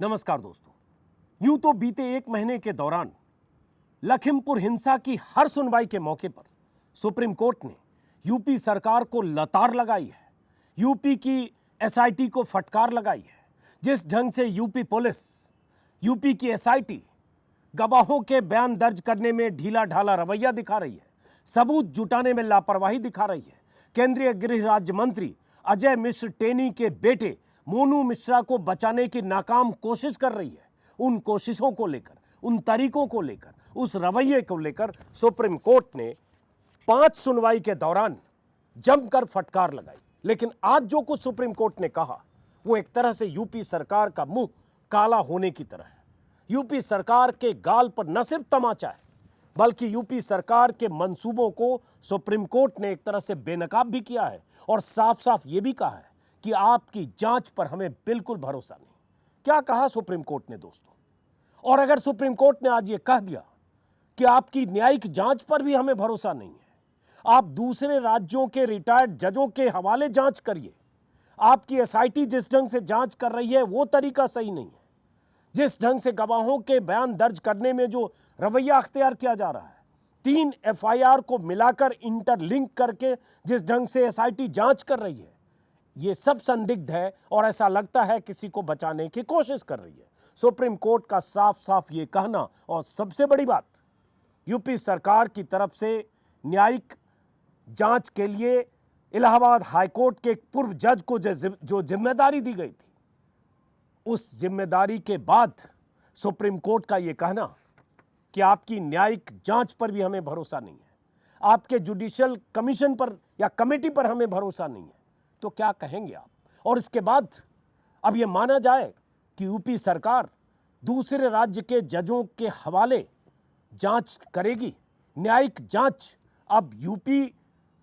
नमस्कार दोस्तों। यूं तो बीते एक महीने के दौरान लखीमपुर हिंसा की हर सुनवाई के मौके पर सुप्रीम कोर्ट ने यूपी सरकार को लताड़ लगाई है, यूपी की एसआईटी को फटकार लगाई है। जिस ढंग से यूपी पुलिस, यूपी की एसआईटी गवाहों के बयान दर्ज करने में ढीला ढाला रवैया दिखा रही है, सबूत जुटाने में लापरवाही दिखा रही है, केंद्रीय गृह राज्य मंत्री अजय मिश्र टेनी के बेटे मोनू मिश्रा को बचाने की नाकाम कोशिश कर रही है, उन कोशिशों को लेकर, उन तरीकों को लेकर, उस रवैये को लेकर सुप्रीम कोर्ट ने 5 सुनवाई के दौरान जमकर फटकार लगाई। लेकिन आज जो कुछ सुप्रीम कोर्ट ने कहा वो एक तरह से यूपी सरकार का मुंह काला होने की तरह है। यूपी सरकार के गाल पर न सिर्फ तमाचा है बल्कि यूपी सरकार के मंसूबों को सुप्रीम कोर्ट ने एक तरह से बेनकाब भी किया है और साफ साफ ये भी कहा है कि आपकी जांच पर हमें बिल्कुल भरोसा नहीं। क्या कहा सुप्रीम कोर्ट ने दोस्तों? और अगर सुप्रीम कोर्ट ने आज ये कह दिया कि आपकी न्यायिक जांच पर भी हमें भरोसा नहीं है, आप दूसरे राज्यों के रिटायर्ड जजों के हवाले जांच करिए, आपकी एसआईटी जिस ढंग से जांच कर रही है वो तरीका सही नहीं है, जिस ढंग से गवाहों के बयान दर्ज करने में जो रवैया अख्तियार किया जा रहा है, 3 एफआईआर को मिलाकर इंटरलिंक करके जिस ढंग से एसआईटी जांच कर रही है, ये सब संदिग्ध है और ऐसा लगता है किसी को बचाने की कोशिश कर रही है। सुप्रीम कोर्ट का साफ साफ ये कहना, और सबसे बड़ी बात, यूपी सरकार की तरफ से न्यायिक जांच के लिए इलाहाबाद हाईकोर्ट के एक पूर्व जज को जो जिम्मेदारी दी गई थी, उस जिम्मेदारी के बाद सुप्रीम कोर्ट का ये कहना कि आपकी न्यायिक जांच पर भी हमें भरोसा नहीं है, आपके जुडिशियल कमीशन पर या कमेटी पर हमें भरोसा नहीं है, तो क्या कहेंगे आप? और इसके बाद अब यह माना जाए कि यूपी सरकार दूसरे राज्य के जजों के हवाले जांच करेगी, न्यायिक जांच अब यूपी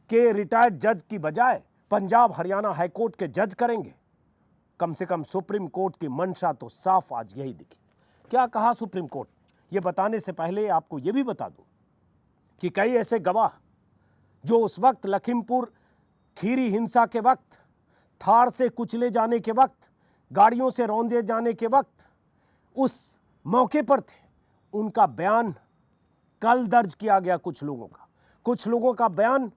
के रिटायर्ड जज की बजाय पंजाब हरियाणा हाईकोर्ट के जज करेंगे। कम से कम सुप्रीम कोर्ट की मंशा तो साफ आज यही दिखी। क्या कहा सुप्रीम कोर्ट? ये बताने से पहले आपको ये भी बता दूं कि कई ऐसे गवाह जो उस वक्त लखीमपुर खीरी हिंसा के वक्त, थार से कुचले जाने के वक्त, गाड़ियों से रौंदे जाने के वक्त उस मौके पर थे, उनका बयान कल दर्ज किया गया। कुछ लोगों का बयान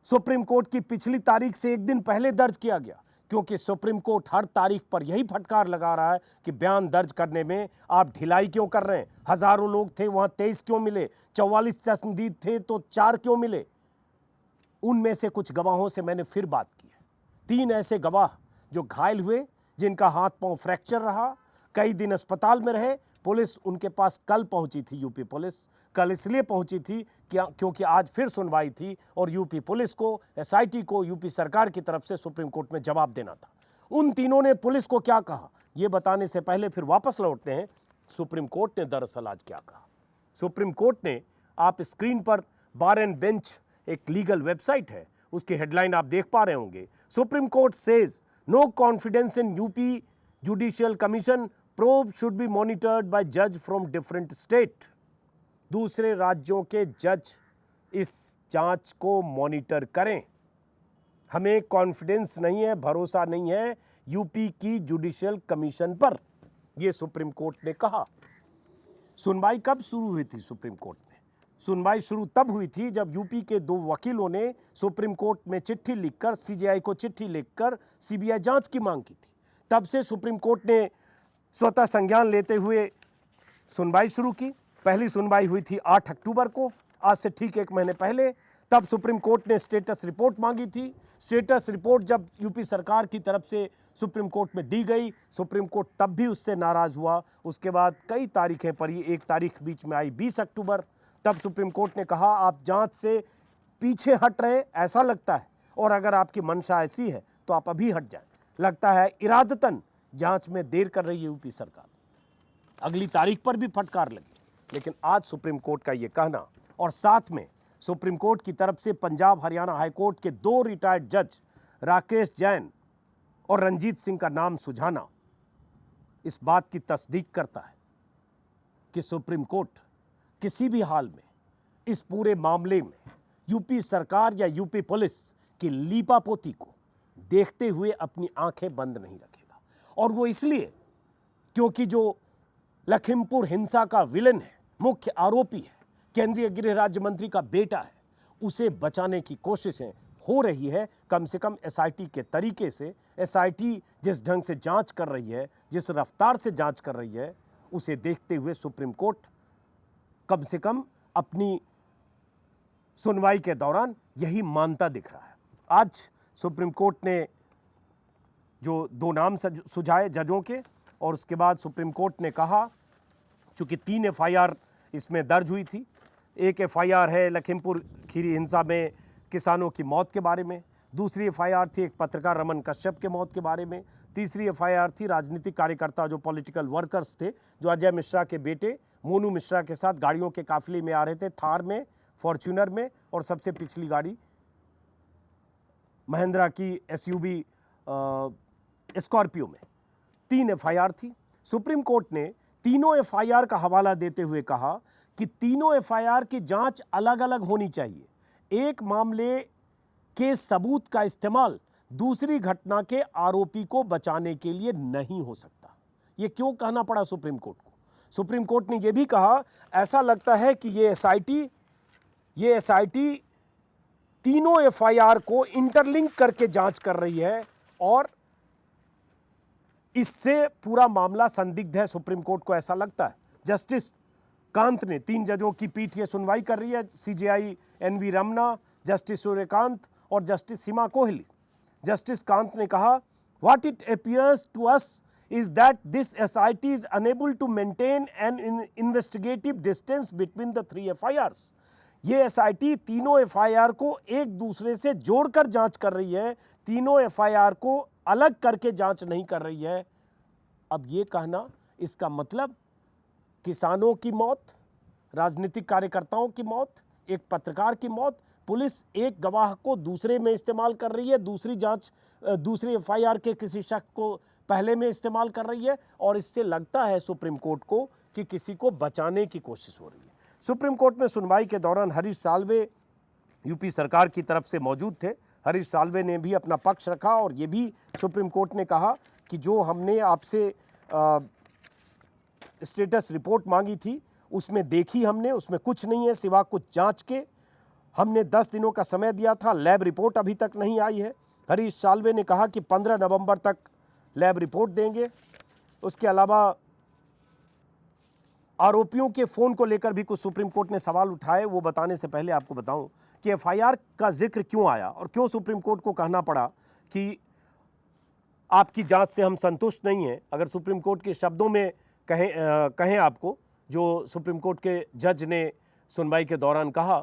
सुप्रीम कोर्ट की पिछली तारीख से एक दिन पहले दर्ज किया गया, क्योंकि सुप्रीम कोर्ट हर तारीख पर यही फटकार लगा रहा है कि बयान दर्ज करने में आप ढिलाई क्यों कर रहे हैं? हजारों लोग थे वहां, 23 क्यों मिले? 44 चश्मदीद थे तो 4 क्यों मिले? उनमें से कुछ गवाहों से मैंने फिर बात की है। 3 ऐसे गवाह जो घायल हुए, जिनका हाथ पांव फ्रैक्चर रहा, कई दिन अस्पताल में रहे। पुलिस उनके पास कल पहुंची थी, यूपी पुलिस कल इसलिए पहुंची थी क्योंकि आज फिर सुनवाई थी और यूपी पुलिस को, एसआईटी को, यूपी सरकार की तरफ से सुप्रीम कोर्ट में जवाब देना था। उन तीनों ने पुलिस को क्या कहा ये बताने से पहले फिर वापस लौटते हैं सुप्रीम कोर्ट ने दरअसल आज क्या कहा। सुप्रीम कोर्ट ने, आप स्क्रीन पर बार एंड बेंच एक लीगल वेबसाइट है, उसकी हेडलाइन आप देख पा रहे होंगे। Supreme Court says no confidence in UP judicial commission, probe should be monitored by जज फ्रॉम डिफरेंट स्टेट। दूसरे राज्यों के जज इस जांच को मॉनिटर करें, हमें कॉन्फिडेंस नहीं है, भरोसा नहीं है यूपी की जुडिशियल कमीशन पर, यह सुप्रीम कोर्ट ने कहा। सुनवाई कब शुरू हुई थी सुप्रीम कोर्ट में? सुनवाई शुरू तब हुई थी जब यूपी के 2 वकीलों ने सुप्रीम कोर्ट में चिट्ठी लिखकर, सीजीआई को चिट्ठी लिखकर सीबीआई जांच की मांग की थी। तब से सुप्रीम कोर्ट ने स्वतः संज्ञान लेते हुए सुनवाई शुरू की। पहली सुनवाई हुई थी 8 अक्टूबर को, आज से ठीक 1 महीने पहले। तब सुप्रीम कोर्ट ने स्टेटस रिपोर्ट मांगी थी। स्टेटस रिपोर्ट जब यूपी सरकार की तरफ से सुप्रीम कोर्ट में दी गई, सुप्रीम कोर्ट तब भी उससे नाराज हुआ। उसके बाद कई तारीखें पड़ी, एक तारीख बीच में आई 20 अक्टूबर। तब सुप्रीम कोर्ट ने कहा आप जांच से पीछे हट रहे ऐसा लगता है, और अगर आपकी मंशा ऐसी है तो आप अभी हट जाएं। लगता है इरादतन जांच में देर कर रही है यूपी सरकार। अगली तारीख पर भी फटकार लगी। लेकिन आज सुप्रीम कोर्ट का यह कहना, और साथ में सुप्रीम कोर्ट की तरफ से पंजाब हरियाणा हाईकोर्ट के 2 रिटायर्ड जज राकेश जैन और रंजीत सिंह का नाम सुझाना, इस बात की तस्दीक करता है कि सुप्रीम कोर्ट किसी भी हाल में इस पूरे मामले में यूपी सरकार या यूपी पुलिस की लीपापोती को देखते हुए अपनी आंखें बंद नहीं रखेगा। और वो इसलिए क्योंकि जो लखीमपुर हिंसा का विलेन है, मुख्य आरोपी है, केंद्रीय गृह राज्य मंत्री का बेटा है, उसे बचाने की कोशिशें हो रही है। कम से कम एसआईटी के तरीके से, एसआईटी जिस ढंग से जांच कर रही है, जिस रफ्तार से जांच कर रही है, उसे देखते हुए सुप्रीम कोर्ट कम से कम अपनी सुनवाई के दौरान यही मानता दिख रहा है। आज सुप्रीम कोर्ट ने जो 2 नाम सुझाए जजों के, और उसके बाद सुप्रीम कोर्ट ने कहा, चूंकि 3 एफआईआर इसमें दर्ज हुई थी, एक एफआईआर है लखीमपुर खीरी हिंसा में किसानों की मौत के बारे में, दूसरी एफआईआर थी एक पत्रकार रमन कश्यप के मौत के बारे में, तीसरी एफआईआर थी राजनीतिक कार्यकर्ता जो पॉलिटिकल वर्कर्स थे, जो अजय मिश्रा के बेटे मोनू मिश्रा के साथ गाड़ियों के काफिले में आ रहे थे, थार में, फॉर्च्यूनर में, और सबसे पिछली गाड़ी महिंद्रा की एसयूवी स्कॉर्पियो में। 3 एफआईआर थी। सुप्रीम कोर्ट ने तीनों एफआईआर का हवाला देते हुए कहा कि तीनों एफआईआर की जांच अलग अलग होनी चाहिए। एक मामले के सबूत का इस्तेमाल दूसरी घटना के आरोपी को बचाने के लिए नहीं हो सकता। यह क्यों कहना पड़ा सुप्रीम कोर्ट को? सुप्रीम कोर्ट ने यह भी कहा, ऐसा लगता है कि ये एसआईटी तीनों एफआईआर को इंटरलिंक करके जांच कर रही है और इससे पूरा मामला संदिग्ध है। सुप्रीम कोर्ट को ऐसा लगता है। जस्टिस कांत ने, 3 जजों की पीठ ये सुनवाई कर रही है, CJI NV Ramana, justice Suryakant और जस्टिस सीमा कोहली। जस्टिस कांत ने कहा, what it appears to us is that this SIT is unable to maintain an investigative distance between the 3 FIRs. ये SIT तीनों FIR को एक दूसरे से जोड़कर जांच कर रही है, तीनों FIR को अलग करके जांच नहीं कर रही है। अब ये कहना, इसका मतलब किसानों की मौत, राजनीतिक कार्यकर्ताओं की मौत, एक पत्रकार की मौत, पुलिस एक गवाह को दूसरे में इस्तेमाल कर रही है, दूसरी FIR के किसी शख्स को पहले में इस्तेमाल कर रही है, और इससे लगता है सुप्रीम कोर्ट को कि किसी को बचाने की कोशिश हो रही है। सुप्रीम कोर्ट में सुनवाई के दौरान हरीश साल्वे यूपी सरकार की तरफ से मौजूद थे। हरीश साल्वे ने भी अपना पक्ष रखा और ये भी सुप्रीम कोर्ट ने कहा कि जो हमने आपसे स्टेटस रिपोर्ट मांगी थी उसमें देखी हमने, उसमें कुछ नहीं है सिवा कुछ जांच के। हमने 10 दिनों का समय दिया था, लैब रिपोर्ट अभी तक नहीं आई है। हरीश साल्वे ने कहा कि 15 नवंबर तक लैब रिपोर्ट देंगे। उसके अलावा आरोपियों के फ़ोन को लेकर भी कुछ सुप्रीम कोर्ट ने सवाल उठाए। वो बताने से पहले आपको बताऊं कि एफआईआर का जिक्र क्यों आया और क्यों सुप्रीम कोर्ट को कहना पड़ा कि आपकी जांच से हम संतुष्ट नहीं हैं। अगर सुप्रीम कोर्ट के शब्दों में कहें आपको, जो सुप्रीम कोर्ट के जज ने सुनवाई के दौरान कहा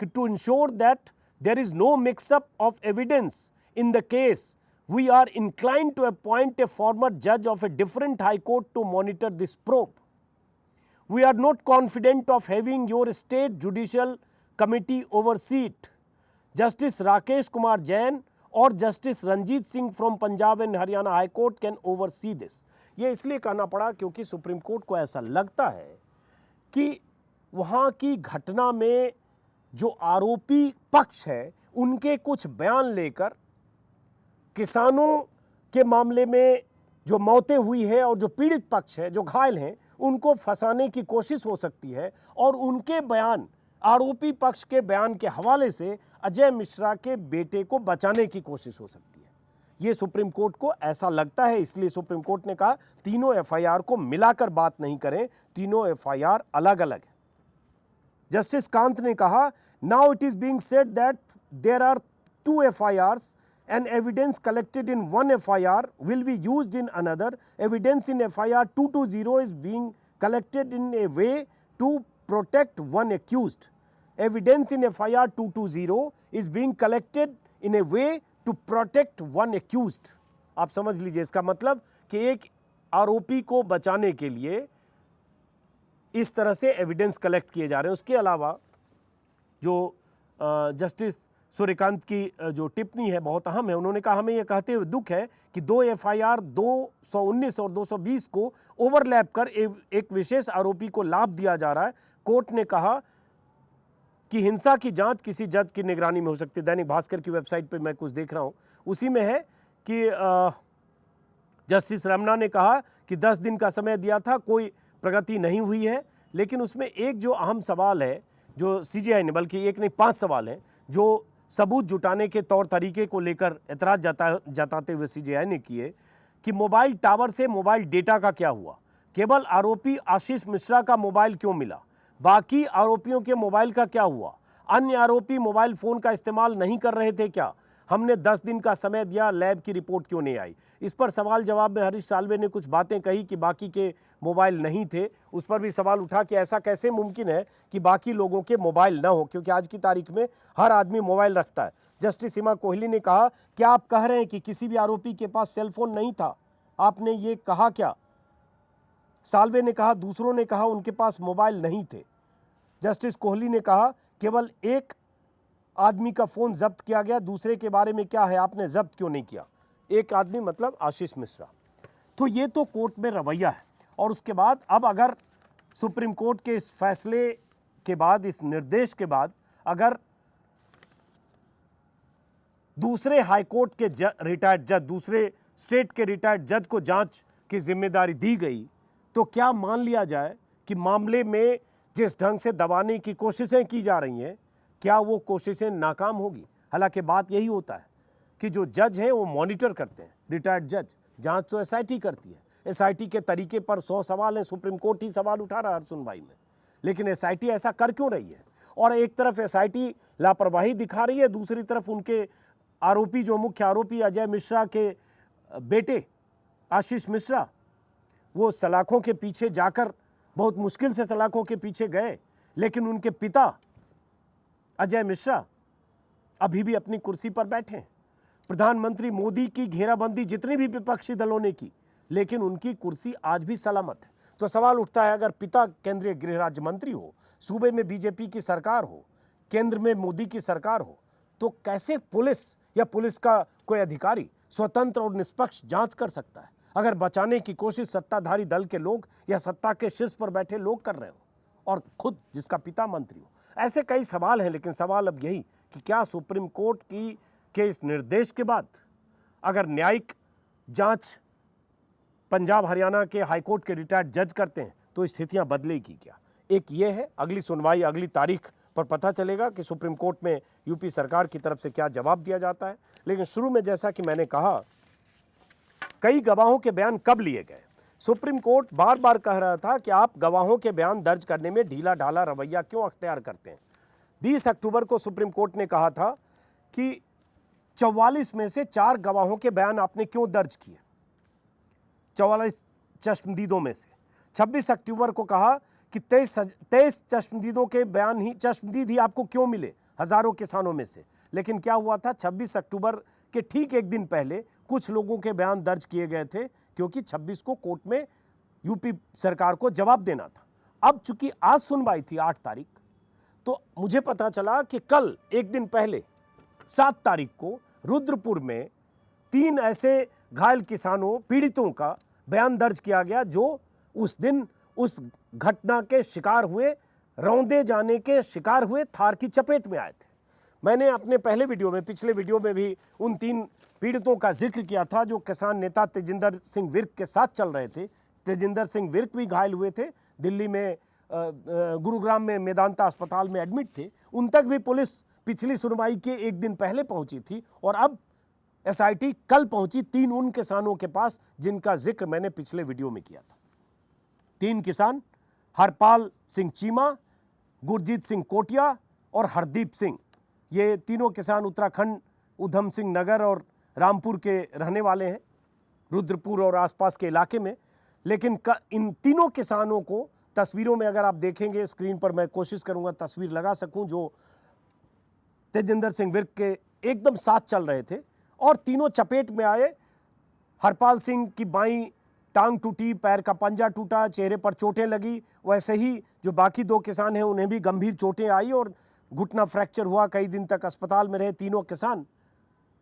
कि to ensure that there is no mixup of evidence in the case we are inclined to appoint a former judge of a different high court to monitor this probe. We are not confident of having your state judicial committee oversee it. Justice Rakesh Kumar Jain or Justice Ranjit Singh from Punjab and Haryana High Court can oversee this. ये इसलिए कहना पड़ा क्योंकि supreme court को ऐसा लगता है कि वहाँ की घटना में जो आरोपी पक्ष है उनके कुछ बयान लेकर किसानों के मामले में जो मौतें हुई है और जो पीड़ित पक्ष है, जो घायल हैं, उनको फंसाने की कोशिश हो सकती है और उनके बयान, आरोपी पक्ष के बयान के हवाले से अजय मिश्रा के बेटे को बचाने की कोशिश हो सकती है। ये सुप्रीम कोर्ट को ऐसा लगता है, इसलिए सुप्रीम कोर्ट ने कहा तीनों एफआईआर को मिलाकर बात नहीं करें, तीनों एफआईआर अलग अलग है। जस्टिस कांत ने कहा, now it is being said that there are 2 FIRs and evidence collected in one FIR will be used in another. Evidence in FIR 220 is being collected in a way to protect one accused. Evidence in FIR 220 is being collected in a way to protect one accused. आप समझ लीजिए इसका मतलब कि एक आरोपी को बचाने के लिए इस तरह से एविडेंस कलेक्ट किए जा रहे हैं। उसके अलावा जो जस्टिस सूर्यकांत की जो टिप्पणी है बहुत अहम है। उन्होंने कहा, हमें यह कहते हुए दुख है कि 2 एफआईआर 219 और 220 को ओवरलैप कर एक विशेष आरोपी को लाभ दिया जा रहा है। कोर्ट ने कहा कि हिंसा की जांच किसी जज की निगरानी में हो सकती है। दैनिक भास्कर की वेबसाइट पर मैं कुछ देख रहा हूं, उसी में है कि जस्टिस रमना ने कहा कि 10 दिन का समय दिया था, कोई प्रगति नहीं हुई है, लेकिन उसमें एक जो अहम सवाल है जो सीजीआई ने, बल्कि एक नहीं 5 सवाल हैं जो सबूत जुटाने के तौर तरीके को लेकर एतराज जताते हुए सीजीआई ने किए कि मोबाइल टावर से मोबाइल डेटा का क्या हुआ, केवल आरोपी आशीष मिश्रा का मोबाइल क्यों मिला, बाकी आरोपियों के मोबाइल का क्या हुआ, अन्य आरोपी मोबाइल फोन का इस्तेमाल नहीं कर रहे थे क्या, हमने 10 दिन का समय दिया, लैब की रिपोर्ट क्यों नहीं आई। इस पर सवाल जवाब में हरीश साल्वे ने कुछ बातें कही कि बाकी के मोबाइल नहीं थे। उस पर भी सवाल उठा कि ऐसा कैसे मुमकिन है कि बाकी लोगों के मोबाइल ना हो, क्योंकि आज की तारीख में हर आदमी मोबाइल रखता है। जस्टिस सीमा कोहली ने कहा, क्या आप कह रहे हैं कि किसी भी आरोपी के पास सेलफोन नहीं था, आपने ये कहा क्या। साल्वे ने कहा, दूसरों ने कहा उनके पास मोबाइल नहीं थे। जस्टिस कोहली ने कहा, केवल एक आदमी का फोन जब्त किया गया, दूसरे के बारे में क्या है, आपने जब्त क्यों नहीं किया। एक आदमी मतलब आशीष मिश्रा। तो ये तो कोर्ट में रवैया है। और उसके बाद अब अगर सुप्रीम कोर्ट के इस फैसले के बाद, इस निर्देश के बाद, अगर दूसरे हाईकोर्ट के रिटायर्ड जज, दूसरे स्टेट के रिटायर्ड जज को जांच की जिम्मेदारी दी गई, तो क्या मान लिया जाए कि मामले में जिस ढंग से दबाने की कोशिशें की जा रही हैं, क्या वो कोशिशें नाकाम होगी। हालांकि बात यही होता है कि जो जज हैं वो मॉनिटर करते हैं, रिटायर्ड जज। जांच तो एसआईटी करती है, एसआईटी के तरीके पर 100 सवाल हैं, सुप्रीम कोर्ट ही सवाल उठा रहा है हर सुनवाई में। लेकिन एसआईटी ऐसा कर क्यों रही है। और एक तरफ एसआईटी लापरवाही दिखा रही है, दूसरी तरफ उनके आरोपी, जो मुख्य आरोपी अजय मिश्रा के बेटे आशीष मिश्रा, वो सलाखों के पीछे जाकर, बहुत मुश्किल से सलाखों के पीछे गए, लेकिन उनके पिता अजय मिश्रा अभी भी अपनी कुर्सी पर बैठे हैं। प्रधानमंत्री मोदी की घेराबंदी जितनी भी विपक्षी दलों ने की, लेकिन उनकी कुर्सी आज भी सलामत है। तो सवाल उठता है, अगर पिता केंद्रीय गृह राज्य मंत्री हो, सूबे में बीजेपी की सरकार हो, केंद्र में मोदी की सरकार हो, तो कैसे पुलिस या पुलिस का कोई अधिकारी स्वतंत्र और निष्पक्ष जांच कर सकता है, अगर बचाने की कोशिश सत्ताधारी दल के लोग या सत्ता के शीर्ष पर बैठे लोग कर रहे हो, और खुद जिसका पिता मंत्री हो। ऐसे कई सवाल हैं, लेकिन सवाल अब यही कि क्या सुप्रीम कोर्ट के इस निर्देश के बाद अगर न्यायिक जांच पंजाब हरियाणा के हाईकोर्ट के रिटायर्ड जज करते हैं तो स्थितियां बदलेगी क्या। एक ये है, अगली सुनवाई अगली तारीख पर पता चलेगा कि सुप्रीम कोर्ट में यूपी सरकार की तरफ से क्या जवाब दिया जाता है। लेकिन शुरू में जैसा कि मैंने कहा, कई गवाहों के बयान कब लिए गए। सुप्रीम कोर्ट बार बार कह रहा था कि आप गवाहों के बयान दर्ज करने में ढीला ढाला रवैया क्यों अख्तियार करते हैं। 20 अक्टूबर को सुप्रीम कोर्ट ने कहा था कि 44 में से 4 गवाहों के बयान आपने क्यों दर्ज किए, 44 चश्मदीदों में से। 26 अक्टूबर को कहा कि 23 चश्मदीदों के बयान ही, चश्मदीद ही आपको क्यों मिले हजारों किसानों में से। लेकिन क्या हुआ था, 26 अक्टूबर के ठीक एक दिन पहले कुछ लोगों के बयान दर्ज किए गए थे, क्योंकि 26 को कोर्ट में यूपी सरकार को जवाब देना था। अब चूंकि आज सुनवाई थी 8 तारीख, तो मुझे पता चला कि कल एक दिन पहले 7 तारीख को रुद्रपुर में 3 ऐसे घायल किसानों, पीड़ितों का बयान दर्ज किया गया जो उस दिन उस घटना के शिकार हुए, रौंदे जाने के शिकार हुए, थार की चपेट में आए थे। मैंने अपने पहले वीडियो में, पिछले वीडियो में भी उन 3 पीड़ितों का जिक्र किया था जो किसान नेता तेजिंदर सिंह विर्क के साथ चल रहे थे। तेजिंदर सिंह विर्क भी घायल हुए थे, दिल्ली में गुरुग्राम में मेदांता अस्पताल में एडमिट थे। उन तक भी पुलिस पिछली सुनवाई के एक दिन पहले पहुंची थी, और अब एसआईटी कल पहुंची 3 उन किसानों के पास जिनका जिक्र मैंने पिछले वीडियो में किया था। 3 किसान, हरपाल सिंह चीमा, गुरजीत सिंह कोटिया और हरदीप सिंह। ये तीनों किसान उत्तराखंड उधम सिंह नगर और रामपुर के रहने वाले हैं, रुद्रपुर और आसपास के इलाके में। लेकिन इन तीनों किसानों को तस्वीरों में अगर आप देखेंगे, स्क्रीन पर मैं कोशिश करूंगा तस्वीर लगा सकूं, जो तेजिंदर सिंह विर्क के एकदम साथ चल रहे थे, और तीनों चपेट में आए। हरपाल सिंह की बाईं टांग टूटी, पैर का पंजा टूटा, चेहरे पर चोटें लगी। वैसे ही जो बाकी 2 किसान हैं उन्हें भी गंभीर चोटें आई और घुटना फ्रैक्चर हुआ, कई दिन तक अस्पताल में रहे तीनों किसान।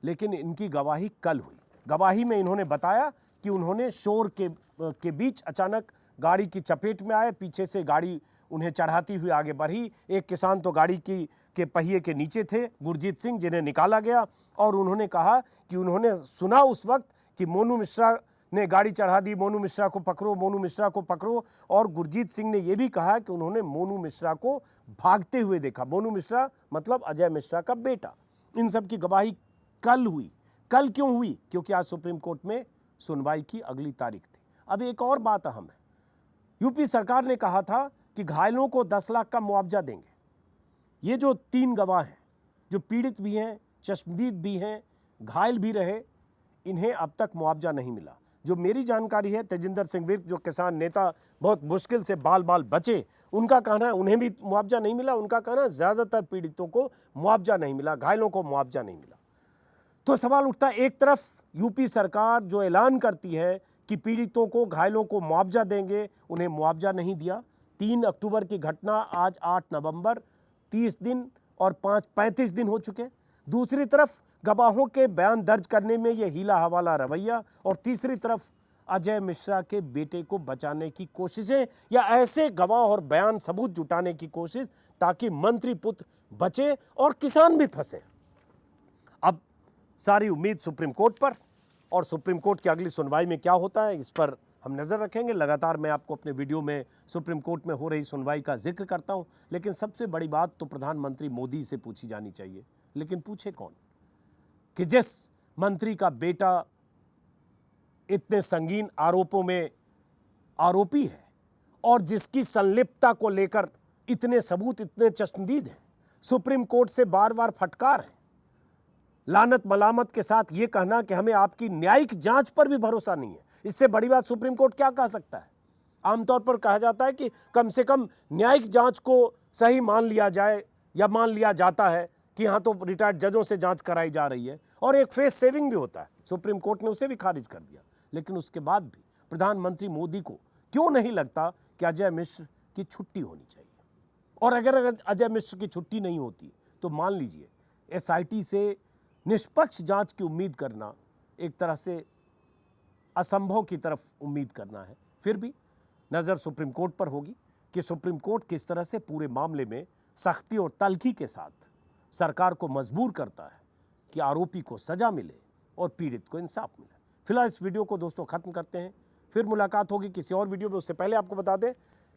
लेकिन इनकी गवाही कल हुई। गवाही में इन्होंने बताया कि उन्होंने शोर के बीच अचानक गाड़ी की चपेट में आए, पीछे से गाड़ी उन्हें चढ़ाती हुई आगे बढ़ी। एक किसान तो गाड़ी के पहिए के नीचे थे, गुरजीत सिंह, जिन्हें निकाला गया। और उन्होंने कहा कि उन्होंने सुना उस वक्त कि मोनू मिश्रा ने गाड़ी चढ़ा दी, मोनू मिश्रा को पकड़ो, मोनू मिश्रा को पकड़ो। और गुरजीत सिंह ने यह भी कहा कि उन्होंने मोनू मिश्रा को भागते हुए देखा। मोनू मिश्रा मतलब अजय मिश्रा का बेटा। इन सब की गवाही कल हुई। कल क्यों हुई? क्योंकि आज सुप्रीम कोर्ट में सुनवाई की अगली तारीख थी। अब एक और बात अहम है, यूपी सरकार ने कहा था कि घायलों को 10 लाख का मुआवजा देंगे। ये जो 3 गवाह हैं, जो पीड़ित भी हैं, चश्मदीद भी हैं, घायल भी रहे, इन्हें अब तक मुआवजा नहीं मिला। जो मेरी जानकारी है, तेजिंदर सिंह विर्क, जो किसान नेता बहुत मुश्किल से बाल बाल बचे, उनका कहना है उन्हें भी मुआवजा नहीं मिला। उनका कहना है ज्यादातर पीड़ितों को मुआवजा नहीं मिला, घायलों को मुआवजा नहीं मिला। तो सवाल उठता है, एक तरफ यूपी सरकार जो ऐलान करती है कि पीड़ितों को, घायलों को मुआवजा देंगे, उन्हें मुआवजा नहीं दिया। 3 अक्टूबर की घटना, आज 8 नवंबर, 30 दिन और 35 दिन हो चुके। दूसरी तरफ गवाहों के बयान दर्ज करने में यह हीला हवाला रवैया, और तीसरी तरफ अजय मिश्रा के बेटे को बचाने की कोशिशें, या ऐसे गवाह और बयान सबूत जुटाने की कोशिश ताकि मंत्री पुत्र बचे और किसान भी फंसे। अब सारी उम्मीद सुप्रीम कोर्ट पर, और सुप्रीम कोर्ट की अगली सुनवाई में क्या होता है इस पर हम नज़र रखेंगे। लगातार मैं आपको अपने वीडियो में सुप्रीम कोर्ट में हो रही सुनवाई का जिक्र करता हूं, लेकिन सबसे बड़ी बात तो प्रधानमंत्री मोदी से पूछी जानी चाहिए। लेकिन पूछे कौन? कि जिस मंत्री का बेटा इतने संगीन आरोपों में आरोपी है और जिसकी संलिप्तता को लेकर इतने सबूत, इतने चश्मदीद हैं, सुप्रीम कोर्ट से बार बार फटकार है, लानत मलामत के साथ यह कहना कि हमें आपकी न्यायिक जांच पर भी भरोसा नहीं है, इससे बड़ी बात सुप्रीम कोर्ट क्या कह सकता है? आमतौर पर कहा जाता है कि कम से कम न्यायिक जांच को सही मान लिया जाए, या मान लिया जाता है कि हाँ तो रिटायर्ड जजों से जांच कराई जा रही है, और एक फेस सेविंग भी होता है। सुप्रीम कोर्ट ने उसे भी खारिज कर दिया। लेकिन उसके बाद भी प्रधानमंत्री मोदी को क्यों नहीं लगता कि अजय मिश्र की छुट्टी होनी चाहिए? और अगर अजय मिश्र की छुट्टी नहीं होती तो मान लीजिए एसआईटी से निष्पक्ष जांच की उम्मीद करना एक तरह से असंभव की तरफ उम्मीद करना है। फिर भी नज़र सुप्रीम कोर्ट पर होगी कि सुप्रीम कोर्ट किस तरह से पूरे मामले में सख्ती और तल्खी के साथ सरकार को मजबूर करता है कि आरोपी को सजा मिले और पीड़ित को इंसाफ मिले। फिलहाल इस वीडियो को दोस्तों खत्म करते हैं, फिर मुलाकात होगी किसी और वीडियो में। उससे पहले आपको बता दें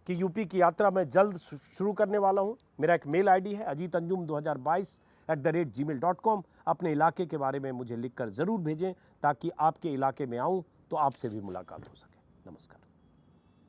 कि यूपी की यात्रा मैं जल्द शुरू करने वाला हूं। मेरा एक मेल आईडी है ajitanjum2022@gmail.com। अपने इलाके के बारे में मुझे लिखकर ज़रूर भेजें ताकि आपके इलाके में आऊं तो आपसे भी मुलाकात हो सके। नमस्कार।